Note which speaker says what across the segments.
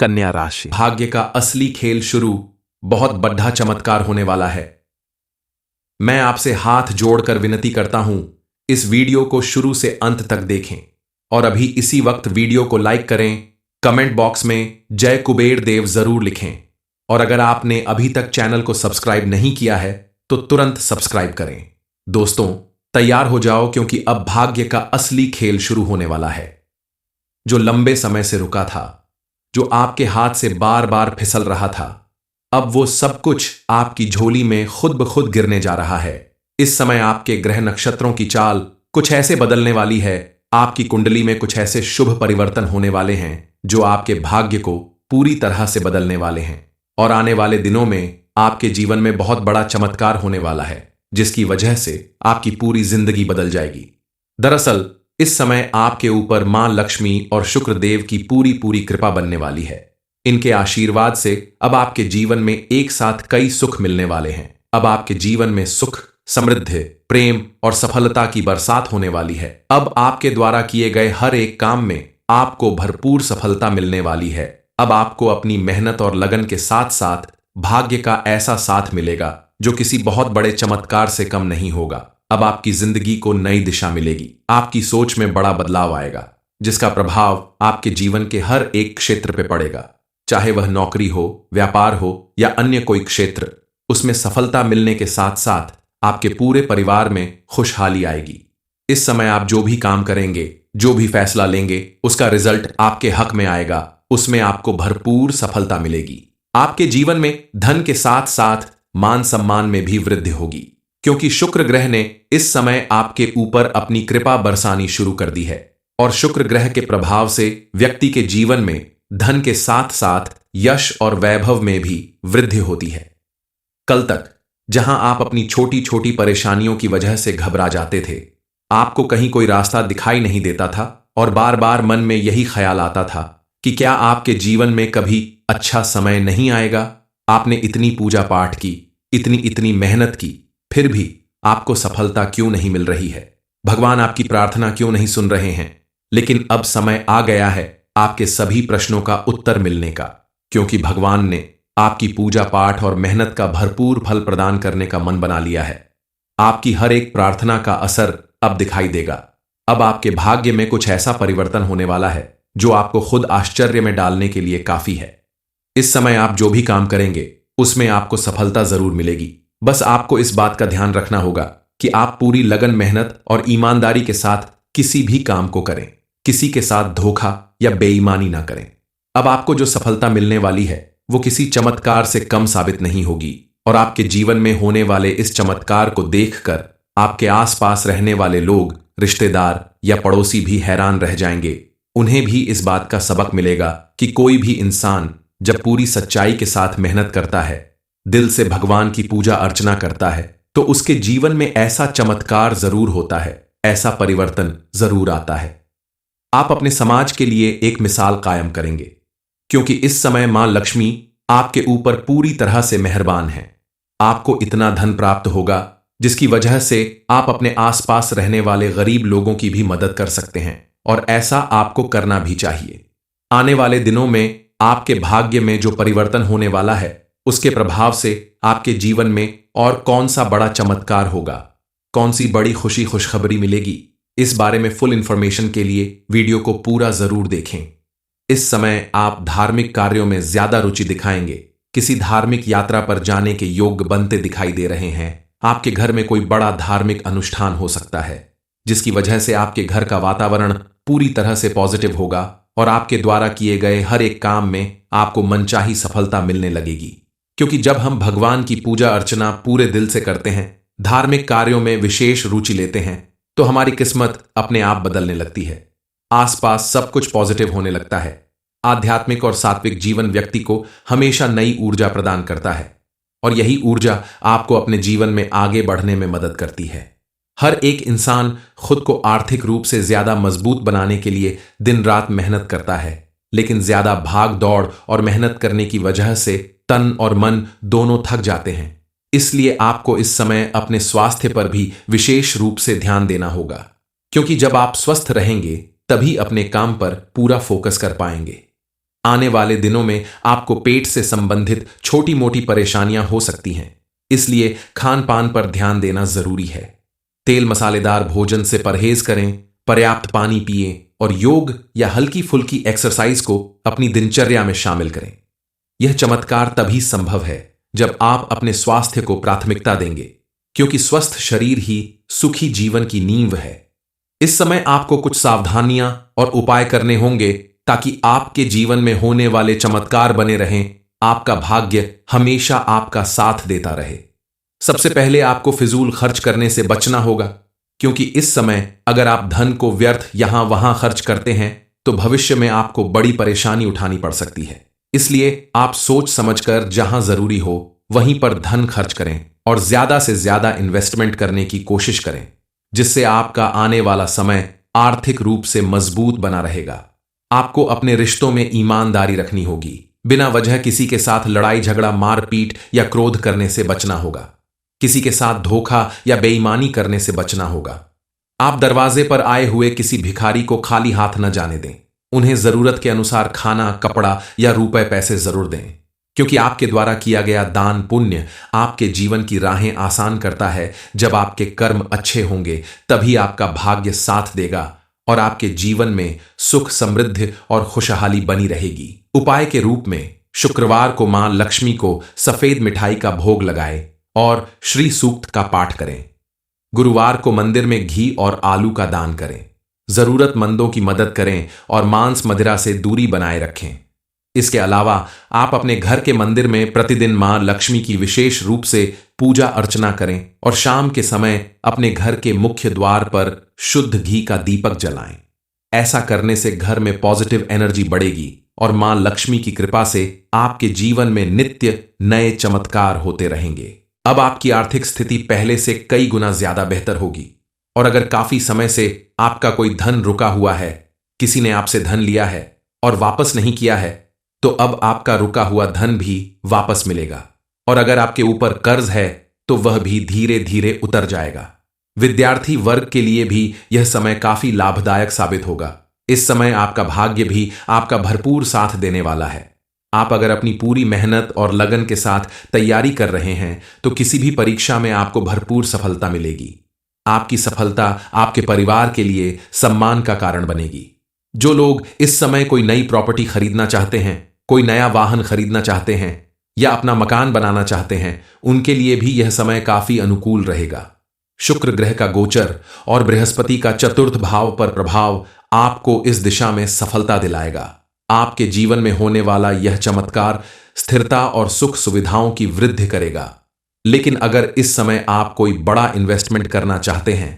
Speaker 1: कन्या राशि।
Speaker 2: भाग्य का असली खेल शुरू, बहुत बड़ा चमत्कार होने वाला है। मैं आपसे हाथ जोड़कर विनती करता हूं, इस वीडियो को शुरू से अंत तक देखें और अभी इसी वक्त वीडियो को लाइक करें। कमेंट बॉक्स में जय कुबेर देव जरूर लिखें और अगर आपने अभी तक चैनल को सब्सक्राइब नहीं किया है तो तुरंत सब्सक्राइब करें। दोस्तों, तैयार हो जाओ क्योंकि अब भाग्य का असली खेल शुरू होने वाला है। जो लंबे समय से रुका था, जो आपके हाथ से बार बार फिसल रहा था, अब वो सब कुछ आपकी झोली में खुद ब खुद गिरने जा रहा है। इस समय आपके ग्रह नक्षत्रों की चाल कुछ ऐसे बदलने वाली है, आपकी कुंडली में कुछ ऐसे शुभ परिवर्तन होने वाले हैं जो आपके भाग्य को पूरी तरह से बदलने वाले हैं और आने वाले दिनों में आपके जीवन में बहुत बड़ा चमत्कार होने वाला है जिसकी वजह से आपकी पूरी जिंदगी बदल जाएगी। दरअसल इस समय आपके ऊपर मां लक्ष्मी और शुक्र देव की पूरी कृपा बनने वाली है। इनके आशीर्वाद से अब आपके जीवन में एक साथ कई सुख मिलने वाले हैं। अब आपके जीवन में सुख, समृद्धि, प्रेम और सफलता की बरसात होने वाली है। अब आपके द्वारा किए गए हर एक काम में आपको भरपूर सफलता मिलने वाली है। अब आपको अपनी मेहनत और लगन के साथ साथ भाग्य का ऐसा साथ मिलेगा जो किसी बहुत बड़े चमत्कार से कम नहीं होगा। अब आपकी जिंदगी को नई दिशा मिलेगी, आपकी सोच में बड़ा बदलाव आएगा जिसका प्रभाव आपके जीवन के हर एक क्षेत्र पे पड़ेगा, चाहे वह नौकरी हो, व्यापार हो या अन्य कोई क्षेत्र। उसमें सफलता मिलने के साथ साथ आपके पूरे परिवार में खुशहाली आएगी। इस समय आप जो भी काम करेंगे, जो भी फैसला लेंगे, उसका रिजल्ट आपके हक में आएगा, उसमें आपको भरपूर सफलता मिलेगी। आपके जीवन में धन के साथ साथ मान सम्मान में भी वृद्धि होगी क्योंकि शुक्र ग्रह ने इस समय आपके ऊपर अपनी कृपा बरसानी शुरू कर दी है और शुक्र ग्रह के प्रभाव से व्यक्ति के जीवन में धन के साथ साथ यश और वैभव में भी वृद्धि होती है। कल तक जहां आप अपनी छोटी छोटी परेशानियों की वजह से घबरा जाते थे, आपको कहीं कोई रास्ता दिखाई नहीं देता था और बार बार मन में यही ख्याल आता था कि क्या आपके जीवन में कभी अच्छा समय नहीं आएगा। आपने इतनी पूजा पाठ की, इतनी मेहनत की, फिर भी आपको सफलता क्यों नहीं मिल रही है? भगवान आपकी प्रार्थना क्यों नहीं सुन रहे हैं? लेकिन अब समय आ गया है आपके सभी प्रश्नों का उत्तर मिलने का, क्योंकि भगवान ने आपकी पूजा पाठ और मेहनत का भरपूर फल प्रदान करने का मन बना लिया है। आपकी हर एक प्रार्थना का असर अब दिखाई देगा। अब आपके भाग्य में कुछ ऐसा परिवर्तन होने वाला है जो आपको खुद आश्चर्य में डालने के लिए काफी है। इस समय आप जो भी काम करेंगे उसमें आपको सफलता जरूर मिलेगी। बस आपको इस बात का ध्यान रखना होगा कि आप पूरी लगन, मेहनत और ईमानदारी के साथ किसी भी काम को करें, किसी के साथ धोखा या बेईमानी ना करें। अब आपको जो सफलता मिलने वाली है वो किसी चमत्कार से कम साबित नहीं होगी और आपके जीवन में होने वाले इस चमत्कार को देखकर आपके आसपास रहने वाले लोग, रिश्तेदार या पड़ोसी भी हैरान रह जाएंगे। उन्हें भी इस बात का सबक मिलेगा कि कोई भी इंसान जब पूरी सच्चाई के साथ मेहनत करता है, दिल से भगवान की पूजा अर्चना करता है, तो उसके जीवन में ऐसा चमत्कार जरूर होता है, ऐसा परिवर्तन जरूर आता है। आप अपने समाज के लिए एक मिसाल कायम करेंगे क्योंकि इस समय मां लक्ष्मी आपके ऊपर पूरी तरह से मेहरबान है। आपको इतना धन प्राप्त होगा जिसकी वजह से आप अपने आसपास रहने वाले गरीब लोगों की भी मदद कर सकते हैं और ऐसा आपको करना भी चाहिए। आने वाले दिनों में आपके भाग्य में जो परिवर्तन होने वाला है उसके प्रभाव से आपके जीवन में और कौन सा बड़ा चमत्कार होगा, कौन सी बड़ी खुशी खुशखबरी मिलेगी, इस बारे में फुल इंफॉर्मेशन के लिए वीडियो को पूरा जरूर देखें। इस समय आप धार्मिक कार्यों में ज्यादा रुचि दिखाएंगे, किसी धार्मिक यात्रा पर जाने के योग्य बनते दिखाई दे रहे हैं। आपके घर में कोई बड़ा धार्मिक अनुष्ठान हो सकता है जिसकी वजह से आपके घर का वातावरण पूरी तरह से पॉजिटिव होगा और आपके द्वारा किए गए हर एक काम में आपको मनचाही सफलता मिलने लगेगी। क्योंकि जब हम भगवान की पूजा अर्चना पूरे दिल से करते हैं, धार्मिक कार्यों में विशेष रुचि लेते हैं, तो हमारी किस्मत अपने आप बदलने लगती है। आसपास सब कुछ पॉजिटिव होने लगता है। आध्यात्मिक और सात्विक जीवन व्यक्ति को हमेशा नई ऊर्जा प्रदान करता है और यही ऊर्जा आपको अपने जीवन में आगे बढ़ने में मदद करती है। हर एक इंसान खुद को आर्थिक रूप से ज्यादा मजबूत बनाने के लिए दिन रात मेहनत करता है, लेकिन ज्यादा भाग दौड़ और मेहनत करने की वजह से तन और मन दोनों थक जाते हैं। इसलिए आपको इस समय अपने स्वास्थ्य पर भी विशेष रूप से ध्यान देना होगा, क्योंकि जब आप स्वस्थ रहेंगे तभी अपने काम पर पूरा फोकस कर पाएंगे। आने वाले दिनों में आपको पेट से संबंधित छोटी मोटी परेशानियां हो सकती हैं, इसलिए खान पान पर ध्यान देना जरूरी है। तेल मसालेदार भोजन से परहेज करें, पर्याप्त पानी पिएं और योग या हल्की फुल्की एक्सरसाइज को अपनी दिनचर्या में शामिल करें। यह चमत्कार तभी संभव है जब आप अपने स्वास्थ्य को प्राथमिकता देंगे, क्योंकि स्वस्थ शरीर ही सुखी जीवन की नींव है। इस समय आपको कुछ सावधानियां और उपाय करने होंगे ताकि आपके जीवन में होने वाले चमत्कार बने रहें, आपका भाग्य हमेशा आपका साथ देता रहे। सबसे पहले आपको फिजूल खर्च करने से बचना होगा, क्योंकि इस समय अगर आप धन को व्यर्थ यहां वहां खर्च करते हैं तो भविष्य में आपको बड़ी परेशानी उठानी पड़ सकती है। इसलिए आप सोच समझकर जहां जरूरी हो वहीं पर धन खर्च करें और ज्यादा से ज्यादा इन्वेस्टमेंट करने की कोशिश करें, जिससे आपका आने वाला समय आर्थिक रूप से मजबूत बना रहेगा। आपको अपने रिश्तों में ईमानदारी रखनी होगी। बिना वजह किसी के साथ लड़ाई झगड़ा, मारपीट या क्रोध करने से बचना होगा। किसी के साथ धोखा या बेईमानी करने से बचना होगा। आप दरवाजे पर आए हुए किसी भिखारी को खाली हाथ न जाने दें। उन्हें जरूरत के अनुसार खाना, कपड़ा या रुपए पैसे जरूर दें, क्योंकि आपके द्वारा किया गया दान पुण्य आपके जीवन की राहें आसान करता है। जब आपके कर्म अच्छे होंगे तभी आपका भाग्य साथ देगा और आपके जीवन में सुख, समृद्धि और खुशहाली बनी रहेगी। उपाय के रूप में शुक्रवार को मां लक्ष्मी को सफेद मिठाई का भोग लगाएं और श्री सूक्त का पाठ करें। गुरुवार को मंदिर में घी और आलू का दान करें। जरूरतमंदों की मदद करें और मांस मदिरा से दूरी बनाए रखें। इसके अलावा आप अपने घर के मंदिर में प्रतिदिन मां लक्ष्मी की विशेष रूप से पूजा अर्चना करें और शाम के समय अपने घर के मुख्य द्वार पर शुद्ध घी का दीपक जलाएं। ऐसा करने से घर में पॉजिटिव एनर्जी बढ़ेगी और मां लक्ष्मी की कृपा से आपके जीवन में नित्य नए चमत्कार होते रहेंगे। अब आपकी आर्थिक स्थिति पहले से कई गुना ज्यादा बेहतर होगी। और अगर काफी समय से आपका कोई धन रुका हुआ है, किसी ने आपसे धन लिया है और वापस नहीं किया है, तो अब आपका रुका हुआ धन भी वापस मिलेगा। और अगर आपके ऊपर कर्ज है तो वह भी धीरे धीरे उतर जाएगा। विद्यार्थी वर्ग के लिए भी यह समय काफी लाभदायक साबित होगा। इस समय आपका भाग्य भी आपका भरपूर साथ देने वाला है। आप अगर अपनी पूरी मेहनत और लगन के साथ तैयारी कर रहे हैं तो किसी भी परीक्षा में आपको भरपूर सफलता मिलेगी। आपकी सफलता आपके परिवार के लिए सम्मान का कारण बनेगी। जो लोग इस समय कोई नई प्रॉपर्टी खरीदना चाहते हैं, कोई नया वाहन खरीदना चाहते हैं या अपना मकान बनाना चाहते हैं, उनके लिए भी यह समय काफी अनुकूल रहेगा। शुक्र ग्रह का गोचर और बृहस्पति का चतुर्थ भाव पर प्रभाव आपको इस दिशा में सफलता दिलाएगा। आपके जीवन में होने वाला यह चमत्कार स्थिरता और सुख सुविधाओं की वृद्धि करेगा। लेकिन अगर इस समय आप कोई बड़ा इन्वेस्टमेंट करना चाहते हैं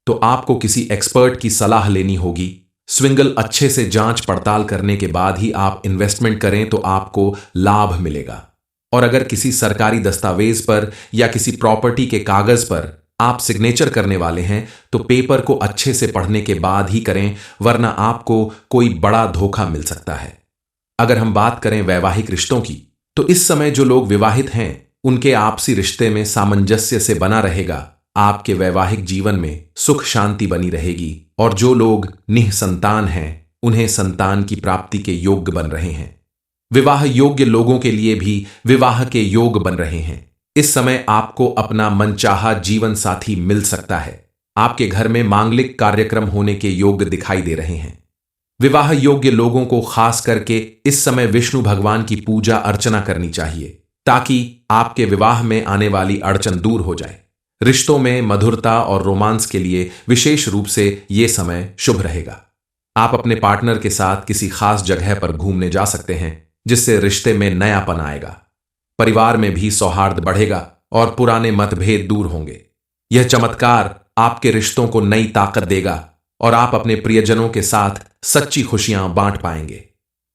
Speaker 2: तो आपको किसी एक्सपर्ट की सलाह लेनी होगी। स्विंगल अच्छे से जांच पड़ताल करने के बाद ही आप इन्वेस्टमेंट करें तो आपको लाभ मिलेगा। और अगर किसी सरकारी दस्तावेज पर या किसी प्रॉपर्टी के कागज पर आप सिग्नेचर करने वाले हैं तो पेपर को अच्छे से पढ़ने के बाद ही करें, वरना आपको कोई बड़ा धोखा मिल सकता है। अगर हम बात करें वैवाहिक रिश्तों की, तो इस समय जो लोग विवाहित हैं उनके आपसी रिश्ते में सामंजस्य से बना रहेगा। आपके वैवाहिक जीवन में सुख शांति बनी रहेगी और जो लोग निःसंतान हैं उन्हें संतान की प्राप्ति के योग्य बन रहे हैं। विवाह योग्य लोगों के लिए भी विवाह के योग बन रहे हैं। इस समय आपको अपना मनचाहा जीवन साथी मिल सकता है। आपके घर में मांगलिक कार्यक्रम होने के योग दिखाई दे रहे हैं। विवाह योग्य लोगों को खास करके इस समय विष्णु भगवान की पूजा अर्चना करनी चाहिए ताकि आपके विवाह में आने वाली अड़चन दूर हो जाए। रिश्तों में मधुरता और रोमांस के लिए विशेष रूप से यह समय शुभ रहेगा। आप अपने पार्टनर के साथ किसी खास जगह पर घूमने जा सकते हैं, जिससे रिश्ते में नयापन आएगा। परिवार में भी सौहार्द बढ़ेगा और पुराने मतभेद दूर होंगे। यह चमत्कार आपके रिश्तों को नई ताकत देगा और आप अपने प्रियजनों के साथ सच्ची खुशियां बांट पाएंगे।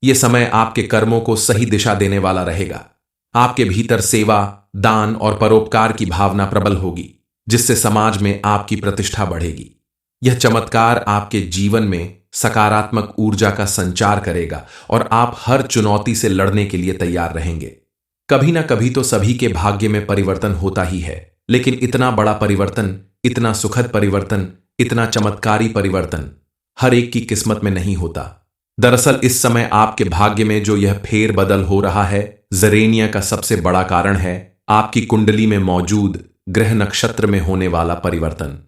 Speaker 2: यह समय आपके कर्मों को सही दिशा देने वाला रहेगा। आपके भीतर सेवा, दान और परोपकार की भावना प्रबल होगी, जिससे समाज में आपकी प्रतिष्ठा बढ़ेगी। यह चमत्कार आपके जीवन में सकारात्मक ऊर्जा का संचार करेगा और आप हर चुनौती से लड़ने के लिए तैयार रहेंगे। कभी ना कभी तो सभी के भाग्य में परिवर्तन होता ही है, लेकिन इतना बड़ा परिवर्तन, इतना सुखद परिवर्तन, इतना चमत्कारी परिवर्तन हर एक की किस्मत में नहीं होता। दरअसल इस समय आपके भाग्य में जो यह फेर बदल हो रहा है, जरेनिया का सबसे बड़ा कारण है आपकी कुंडली में मौजूद ग्रह नक्षत्र में होने वाला परिवर्तन।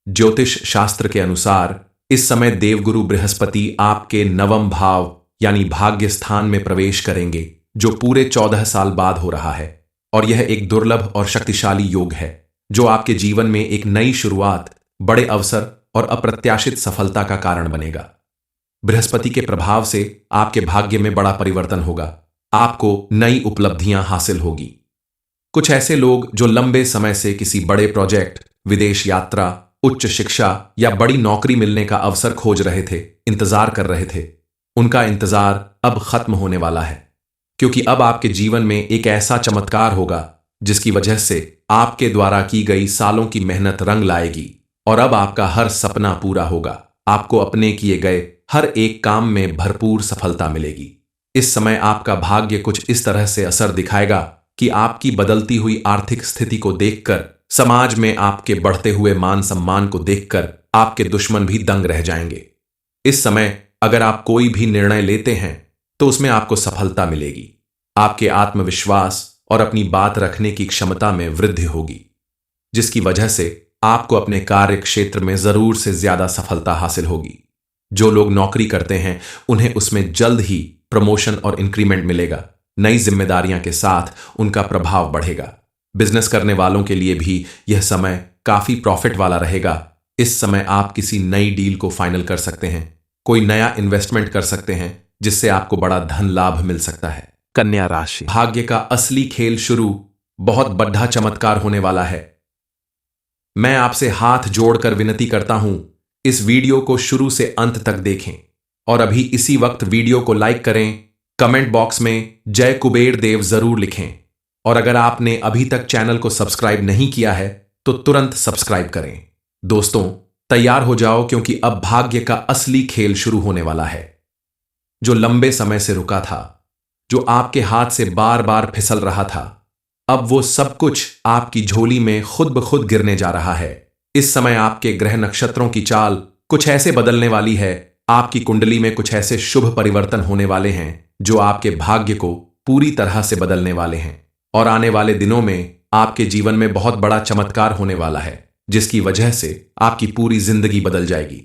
Speaker 2: ज्योतिष शास्त्र के अनुसार इस समय देवगुरु बृहस्पति आपके नवम भाव यानी भाग्य स्थान में प्रवेश करेंगे, जो पूरे 14 साल बाद हो रहा है। और यह एक दुर्लभ और शक्तिशाली योग है जो आपके जीवन में एक नई शुरुआत, बड़े अवसर और अप्रत्याशित सफलता का कारण बनेगा। बृहस्पति के प्रभाव से आपके भाग्य में बड़ा परिवर्तन होगा, आपको नई उपलब्धियां हासिल होगी। कुछ ऐसे लोग जो लंबे समय से किसी बड़े प्रोजेक्ट, विदेश यात्रा, उच्च शिक्षा या बड़ी नौकरी मिलने का अवसर खोज रहे थे, इंतजार कर रहे थे, उनका इंतजार अब खत्म होने वाला है, क्योंकि अब आपके जीवन में एक ऐसा चमत्कार होगा जिसकी वजह से आपके द्वारा की गई सालों की मेहनत रंग लाएगी और अब आपका हर सपना पूरा होगा। आपको अपने किए गए हर एक काम में भरपूर सफलता मिलेगी। इस समय आपका भाग्य कुछ इस तरह से असर दिखाएगा कि आपकी बदलती हुई आर्थिक स्थिति को देखकर, समाज में आपके बढ़ते हुए मान सम्मान को देखकर आपके दुश्मन भी दंग रह जाएंगे। इस समय अगर आप कोई भी निर्णय लेते हैं तो उसमें आपको सफलता मिलेगी। आपके आत्मविश्वास और अपनी बात रखने की क्षमता में वृद्धि होगी, जिसकी वजह से आपको अपने कार्य क्षेत्र में जरूर से ज्यादा सफलता हासिल होगी। जो लोग नौकरी करते हैं उन्हें उसमें जल्द ही प्रमोशन और इंक्रीमेंट मिलेगा। नई जिम्मेदारियां के साथ उनका प्रभाव बढ़ेगा। बिजनेस करने वालों के लिए भी यह समय काफी प्रॉफिट वाला रहेगा। इस समय आप किसी नई डील को फाइनल कर सकते हैं, कोई नया इन्वेस्टमेंट कर सकते हैं जिससे आपको बड़ा धन लाभ मिल सकता है।
Speaker 1: कन्या राशि।
Speaker 2: भाग्य का असली खेल शुरू, बहुत बड़ा चमत्कार होने वाला है। मैं आपसे हाथ जोड़कर विनती करता हूं, इस वीडियो को शुरू से अंत तक देखें और अभी इसी वक्त वीडियो को लाइक करें। कमेंट बॉक्स में जय कुबेर देव जरूर लिखें और अगर आपने अभी तक चैनल को सब्सक्राइब नहीं किया है तो तुरंत सब्सक्राइब करें। दोस्तों, तैयार हो जाओ क्योंकि अब भाग्य का असली खेल शुरू होने वाला है। जो लंबे समय से रुका था, जो आपके हाथ से बार बार फिसल रहा था, अब वो सब कुछ आपकी झोली में खुद ब खुद गिरने जा रहा है। इस समय आपके ग्रह नक्षत्रों की चाल कुछ ऐसे बदलने वाली है, आपकी कुंडली में कुछ ऐसे शुभ परिवर्तन होने वाले हैं जो आपके भाग्य को पूरी तरह से बदलने वाले हैं। और आने वाले दिनों में आपके जीवन में बहुत बड़ा चमत्कार होने वाला है, जिसकी वजह से आपकी पूरी जिंदगी बदल जाएगी।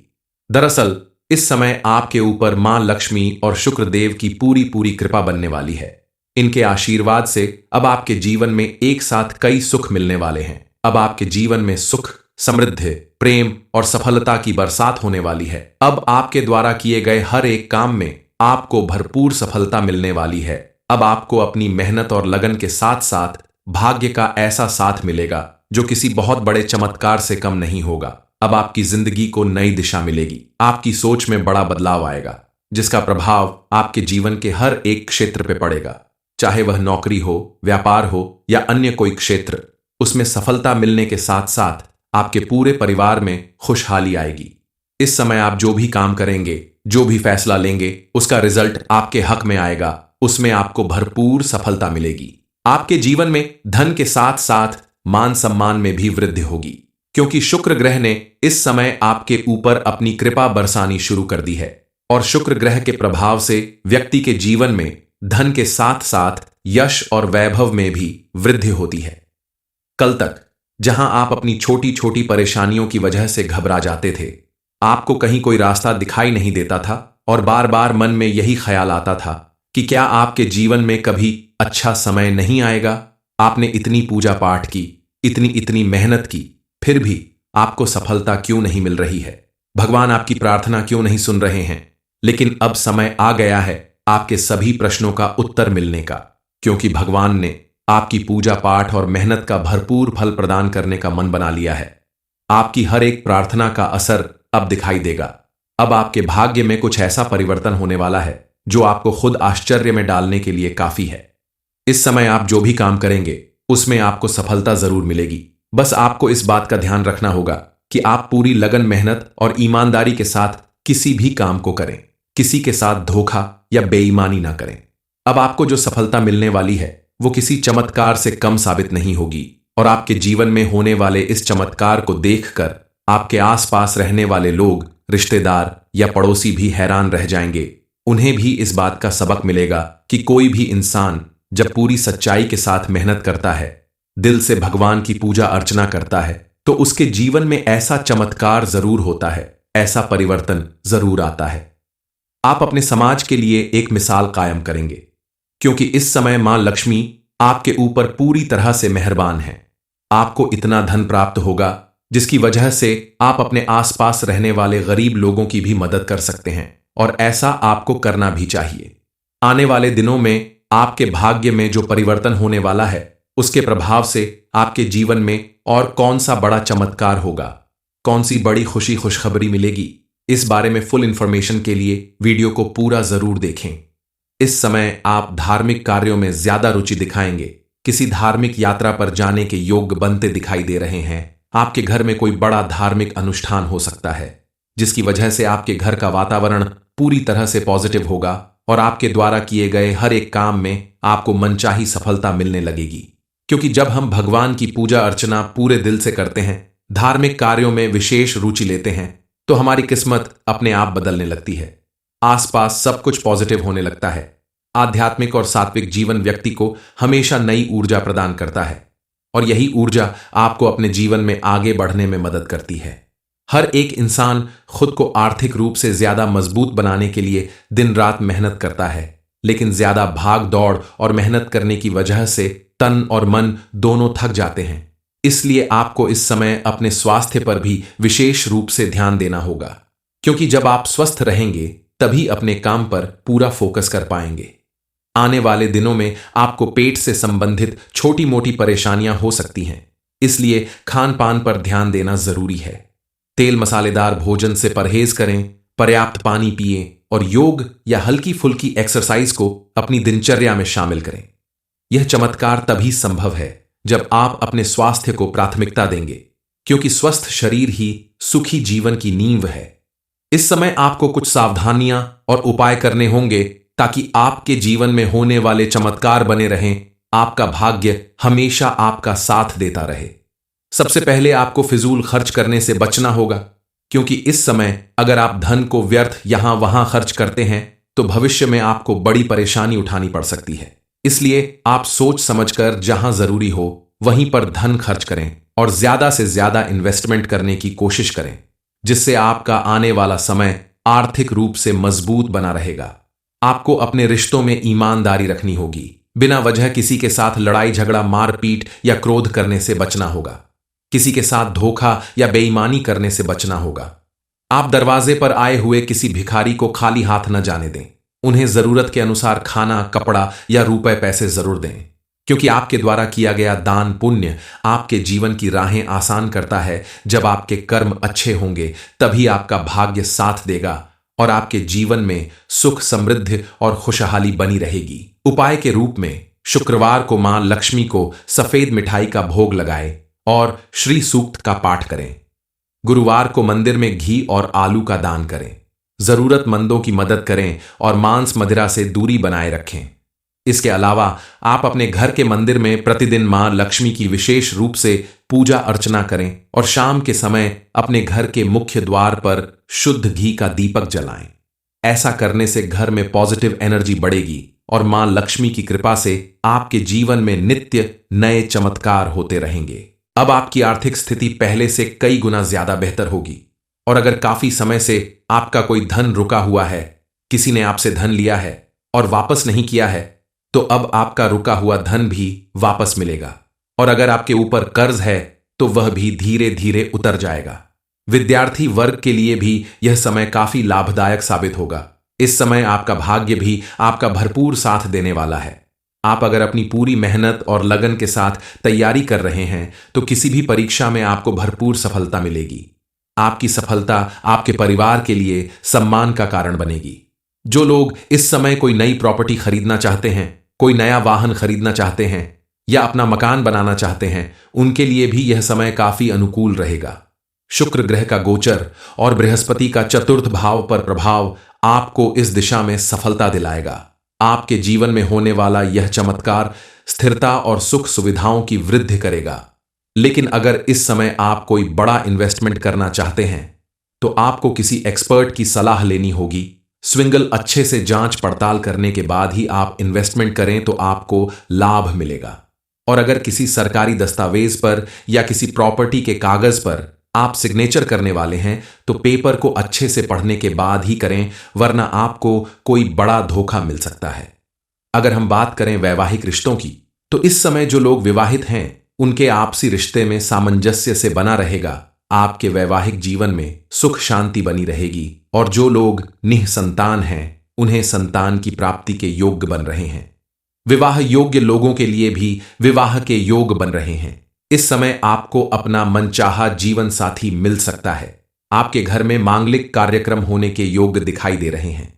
Speaker 2: दरअसल इस समय आपके ऊपर मां लक्ष्मी और शुक्र देव की पूरी कृपा बनने वाली है। इनके आशीर्वाद से अब आपके जीवन में एक साथ कई सुख मिलने वाले हैं। अब आपके जीवन में सुख, समृद्धि, प्रेम और सफलता की बरसात होने वाली है। अब आपके द्वारा किए गए हर एक काम में आपको भरपूर सफलता मिलने वाली है। अब आपको अपनी मेहनत और लगन के साथ साथ भाग्य का ऐसा साथ मिलेगा जो किसी बहुत बड़े चमत्कार से कम नहीं होगा। अब आपकी जिंदगी को नई दिशा मिलेगी। आपकी सोच में बड़ा बदलाव आएगा, जिसका प्रभाव आपके जीवन के हर एक क्षेत्र पे पड़ेगा, चाहे वह नौकरी हो, व्यापार हो या अन्य कोई क्षेत्र। उसमें सफलता मिलने के साथ साथ आपके पूरे परिवार में खुशहाली आएगी। इस समय आप जो भी काम करेंगे, जो भी फैसला लेंगे, उसका रिजल्ट आपके हक में आएगा। उसमें आपको भरपूर सफलता मिलेगी। आपके जीवन में धन के साथ साथ मान सम्मान में भी वृद्धि होगी, क्योंकि शुक्र ग्रह ने इस समय आपके ऊपर अपनी कृपा बरसानी शुरू कर दी है। और शुक्र ग्रह के प्रभाव से व्यक्ति के जीवन में धन के साथ साथ यश और वैभव में भी वृद्धि होती है। कल तक जहां आप अपनी छोटी छोटी परेशानियों की वजह से घबरा जाते थे, आपको कहीं कोई रास्ता दिखाई नहीं देता था और बार बार मन में यही ख्याल आता था कि क्या आपके जीवन में कभी अच्छा समय नहीं आएगा। आपने इतनी पूजा पाठ की, इतनी मेहनत की, फिर भी आपको सफलता क्यों नहीं मिल रही है? भगवान आपकी प्रार्थना क्यों नहीं सुन रहे हैं? लेकिन अब समय आ गया है आपके सभी प्रश्नों का उत्तर मिलने का, क्योंकि भगवान ने आपकी पूजा पाठ और मेहनत का भरपूर फल प्रदान करने का मन बना लिया है। आपकी हर एक प्रार्थना का असर अब दिखाई देगा। अब आपके भाग्य में कुछ ऐसा परिवर्तन होने वाला है जो आपको खुद आश्चर्य में डालने के लिए काफी है। इस समय आप जो भी काम करेंगे उसमें आपको सफलता जरूर मिलेगी। बस आपको इस बात का ध्यान रखना होगा कि आप पूरी लगन, मेहनत और ईमानदारी के साथ किसी भी काम को करें। किसी के साथ धोखा या बेईमानी ना करें। अब आपको जो सफलता मिलने वाली है वो किसी चमत्कार से कम साबित नहीं होगी और आपके जीवन में होने वाले इस चमत्कार को देखकर आपके आसपास रहने वाले लोग, रिश्तेदार या पड़ोसी भी हैरान रह जाएंगे उन्हें भी इस बात का सबक मिलेगा कि कोई भी इंसान जब पूरी सच्चाई के साथ मेहनत करता है, दिल से भगवान की पूजा अर्चना करता है, तो उसके जीवन में ऐसा चमत्कार जरूर होता है, ऐसा परिवर्तन जरूर आता है। आप अपने समाज के लिए एक मिसाल कायम करेंगे, क्योंकि इस समय मां लक्ष्मी आपके ऊपर पूरी तरह से मेहरबान है। आपको इतना धन प्राप्त होगा जिसकी वजह से आप अपने आसपास रहने वाले गरीब लोगों की भी मदद कर सकते हैं, और ऐसा आपको करना भी चाहिए। आने वाले दिनों में आपके भाग्य में जो परिवर्तन होने वाला है, उसके प्रभाव से आपके जीवन में और कौन सा बड़ा चमत्कार होगा, कौन सी बड़ी खुशखबरी मिलेगी, इस बारे में फुल इंफॉर्मेशन के लिए वीडियो को पूरा जरूर देखें। इस समय आप धार्मिक कार्यों में ज्यादा रुचि दिखाएंगे, किसी धार्मिक यात्रा पर जाने के योग्य बनते दिखाई दे रहे हैं। आपके घर में कोई बड़ा धार्मिक अनुष्ठान हो सकता है, जिसकी वजह से आपके घर का वातावरण पूरी तरह से पॉजिटिव होगा और आपके द्वारा किए गए हर एक काम में आपको मनचाही सफलता मिलने लगेगी। क्योंकि जब हम भगवान की पूजा अर्चना पूरे दिल से करते हैं, धार्मिक कार्यों में विशेष रुचि लेते हैं, तो हमारी किस्मत अपने आप बदलने लगती है। आसपास सब कुछ पॉजिटिव होने लगता है। आध्यात्मिक और सात्विक जीवन व्यक्ति को हमेशा नई ऊर्जा प्रदान करता है, और यही ऊर्जा आपको अपने जीवन में आगे बढ़ने में मदद करती है। हर एक इंसान खुद को आर्थिक रूप से ज्यादा मजबूत बनाने के लिए दिन रात मेहनत करता है, लेकिन ज्यादा भाग दौड़ और मेहनत करने की वजह से तन और मन दोनों थक जाते हैं। इसलिए आपको इस समय अपने स्वास्थ्य पर भी विशेष रूप से ध्यान देना होगा, क्योंकि जब आप स्वस्थ रहेंगे तभी अपने काम पर पूरा फोकस कर पाएंगे। आने वाले दिनों में आपको पेट से संबंधित छोटी मोटी परेशानियां हो सकती हैं, इसलिए खान पान पर ध्यान देना जरूरी है। तेल मसालेदार भोजन से परहेज करें, पर्याप्त पानी पिएं और योग या हल्की फुल्की एक्सरसाइज को अपनी दिनचर्या में शामिल करें। यह चमत्कार तभी संभव है जब आप अपने स्वास्थ्य को प्राथमिकता देंगे, क्योंकि स्वस्थ शरीर ही सुखी जीवन की नींव है। इस समय आपको कुछ सावधानियां और उपाय करने होंगे ताकि आपके जीवन में होने वाले चमत्कार बने रहें, आपका भाग्य हमेशा आपका साथ देता रहे। सबसे पहले आपको फिजूल खर्च करने से बचना होगा, क्योंकि इस समय अगर आप धन को व्यर्थ यहां वहां खर्च करते हैं तो भविष्य में आपको बड़ी परेशानी उठानी पड़ सकती है। इसलिए आप सोच समझकर जहां जरूरी हो वहीं पर धन खर्च करें और ज्यादा से ज्यादा इन्वेस्टमेंट करने की कोशिश करें, जिससे आपका आने वाला समय आर्थिक रूप से मजबूत बना रहेगा। आपको अपने रिश्तों में ईमानदारी रखनी होगी। बिना वजह किसी के साथ लड़ाई झगड़ा, मारपीट या क्रोध करने से बचना होगा। किसी के साथ धोखा या बेईमानी करने से बचना होगा। आप दरवाजे पर आए हुए किसी भिखारी को खाली हाथ न जाने दें। उन्हें जरूरत के अनुसार खाना, कपड़ा या रुपए पैसे जरूर दें, क्योंकि आपके द्वारा किया गया दान पुण्य आपके जीवन की राहें आसान करता है। जब आपके कर्म अच्छे होंगे तभी आपका भाग्य साथ देगा और आपके जीवन में सुख, समृद्धि और खुशहाली बनी रहेगी। उपाय के रूप में शुक्रवार को मां लक्ष्मी को सफेद मिठाई का भोग लगाएं और श्री सूक्त का पाठ करें। गुरुवार को मंदिर में घी और आलू का दान करें। जरूरतमंदों की मदद करें और मांस मदिरा से दूरी बनाए रखें। इसके अलावा आप अपने घर के मंदिर में प्रतिदिन मां लक्ष्मी की विशेष रूप से पूजा अर्चना करें और शाम के समय अपने घर के मुख्य द्वार पर शुद्ध घी का दीपक जलाएं। ऐसा करने से घर में पॉजिटिव एनर्जी बढ़ेगी और मां लक्ष्मी की कृपा से आपके जीवन में नित्य नए चमत्कार होते रहेंगे। अब आपकी आर्थिक स्थिति पहले से कई गुना ज्यादा बेहतर होगी, और अगर काफी समय से आपका कोई धन रुका हुआ है, किसी ने आपसे धन लिया है और वापस नहीं किया है, तो अब आपका रुका हुआ धन भी वापस मिलेगा। और अगर आपके ऊपर कर्ज है तो वह भी धीरे धीरे उतर जाएगा। विद्यार्थी वर्ग के लिए भी यह समय काफी लाभदायक साबित होगा। इस समय आपका भाग्य भी आपका भरपूर साथ देने वाला है। आप अगर अपनी पूरी मेहनत और लगन के साथ तैयारी कर रहे हैं तो किसी भी परीक्षा में आपको भरपूर सफलता मिलेगी। आपकी सफलता आपके परिवार के लिए सम्मान का कारण बनेगी। जो लोग इस समय कोई नई प्रॉपर्टी खरीदना चाहते हैं, कोई नया वाहन खरीदना चाहते हैं या अपना मकान बनाना चाहते हैं, उनके लिए भी यह समय काफी अनुकूल रहेगा। शुक्र ग्रह का गोचर और बृहस्पति का चतुर्थ भाव पर प्रभाव आपको इस दिशा में सफलता दिलाएगा। आपके जीवन में होने वाला यह चमत्कार स्थिरता और सुख सुविधाओं की वृद्धि करेगा। लेकिन अगर इस समय आप कोई बड़ा इन्वेस्टमेंट करना चाहते हैं तो आपको किसी एक्सपर्ट की सलाह लेनी होगी स्विंगल अच्छे से जांच पड़ताल करने के बाद ही आप इन्वेस्टमेंट करें तो आपको लाभ मिलेगा। और अगर किसी सरकारी दस्तावेज पर या किसी प्रॉपर्टी के कागज पर आप सिग्नेचर करने वाले हैं तो पेपर को अच्छे से पढ़ने के बाद ही करें, वरना आपको कोई बड़ा धोखा मिल सकता है। अगर हम बात करें वैवाहिक रिश्तों की, तो इस समय जो लोग विवाहित हैं उनके आपसी रिश्ते में सामंजस्य से बना रहेगा। आपके वैवाहिक जीवन में सुख शांति बनी रहेगी और जो लोग निःसंतान हैं उन्हें संतान की प्राप्ति के योग्य बन रहे हैं। विवाह योग्य लोगों के लिए भी विवाह के योग बन रहे हैं। इस समय आपको अपना मनचाहा जीवन साथी मिल सकता है। आपके घर में मांगलिक कार्यक्रम होने के योग दिखाई दे रहे हैं।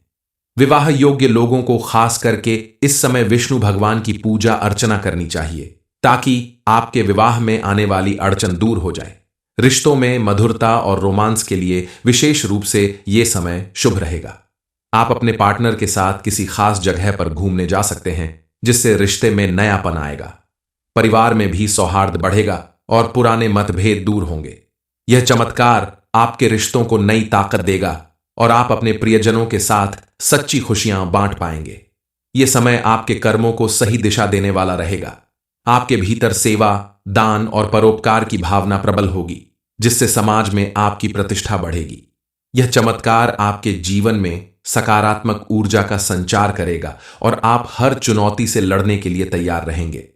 Speaker 2: विवाह योग्य लोगों को खास करके इस समय विष्णु भगवान की पूजा अर्चना करनी चाहिए ताकि आपके विवाह में आने वाली अड़चन दूर हो जाए। रिश्तों में मधुरता और रोमांस के लिए विशेष रूप से यह समय शुभ रहेगा। आप अपने पार्टनर के साथ किसी खास जगह पर घूमने जा सकते हैं जिससे रिश्ते में नयापन आएगा। परिवार में भी सौहार्द बढ़ेगा और पुराने मतभेद दूर होंगे। यह चमत्कार आपके रिश्तों को नई ताकत देगा और आप अपने प्रियजनों के साथ सच्ची खुशियां बांट पाएंगे। यह समय आपके कर्मों को सही दिशा देने वाला रहेगा। आपके भीतर सेवा, दान और परोपकार की भावना प्रबल होगी जिससे समाज में आपकी प्रतिष्ठा बढ़ेगी। यह चमत्कार आपके जीवन में सकारात्मक ऊर्जा का संचार करेगा और आप हर चुनौती से लड़ने के लिए तैयार रहेंगे।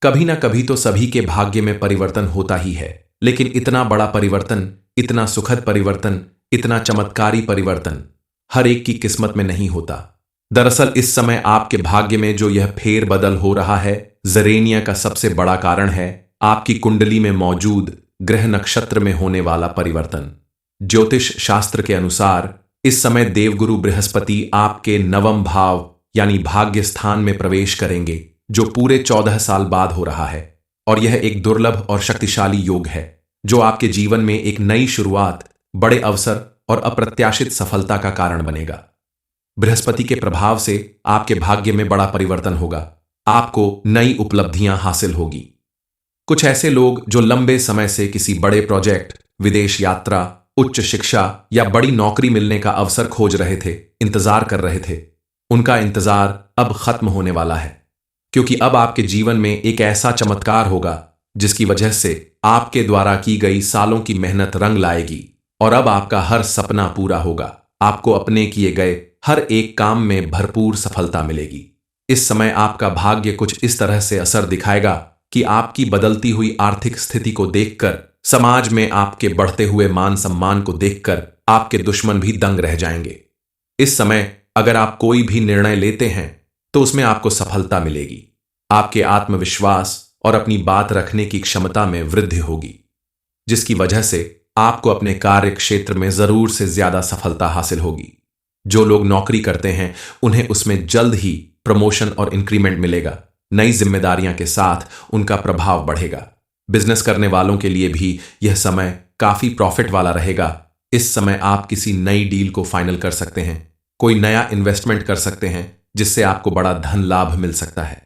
Speaker 2: कभी ना कभी तो सभी के भाग्य में परिवर्तन होता ही है, लेकिन इतना बड़ा परिवर्तन, इतना सुखद परिवर्तन, इतना चमत्कारी परिवर्तन हर एक की किस्मत में नहीं होता। दरअसल इस समय आपके भाग्य में जो यह फेर बदल हो रहा है, जरेनिया का सबसे बड़ा कारण है आपकी कुंडली में मौजूद ग्रह नक्षत्र में होने वाला परिवर्तन। ज्योतिष शास्त्र के अनुसार इस समय देवगुरु बृहस्पति आपके नवम भाव यानी भाग्य स्थान में प्रवेश करेंगे, जो पूरे 14 साल बाद हो रहा है। और यह एक दुर्लभ और शक्तिशाली योग है जो आपके जीवन में एक नई शुरुआत, बड़े अवसर और अप्रत्याशित सफलता का कारण बनेगा। बृहस्पति के प्रभाव से आपके भाग्य में बड़ा परिवर्तन होगा। आपको नई उपलब्धियां हासिल होगी। कुछ ऐसे लोग जो लंबे समय से किसी बड़े प्रोजेक्ट, विदेश यात्रा, उच्च शिक्षा या बड़ी नौकरी मिलने का अवसर खोज रहे थे, इंतजार कर रहे थे, उनका इंतजार अब खत्म होने वाला है, क्योंकि अब आपके जीवन में एक ऐसा चमत्कार होगा जिसकी वजह से आपके द्वारा की गई सालों की मेहनत रंग लाएगी और अब आपका हर सपना पूरा होगा। आपको अपने किए गए हर एक काम में भरपूर सफलता मिलेगी। इस समय आपका भाग्य कुछ इस तरह से असर दिखाएगा कि आपकी बदलती हुई आर्थिक स्थिति को देखकर, समाज में आपके बढ़ते हुए मान सम्मान को देखकर आपके दुश्मन भी दंग रह जाएंगे। इस समय अगर आप कोई भी निर्णय लेते हैं तो उसमें आपको सफलता मिलेगी। आपके आत्मविश्वास और अपनी बात रखने की क्षमता में वृद्धि होगी, जिसकी वजह से आपको अपने कार्य क्षेत्र में जरूर से ज्यादा सफलता हासिल होगी। जो लोग नौकरी करते हैं उन्हें उसमें जल्द ही प्रमोशन और इंक्रीमेंट मिलेगा। नई जिम्मेदारियां के साथ उनका प्रभाव बढ़ेगा। बिजनेस करने वालों के लिए भी यह समय काफी प्रॉफिट वाला रहेगा। इस समय आप किसी नई डील को फाइनल कर सकते हैं, कोई नया इन्वेस्टमेंट कर सकते हैं जिससे आपको बड़ा धन लाभ मिल सकता है।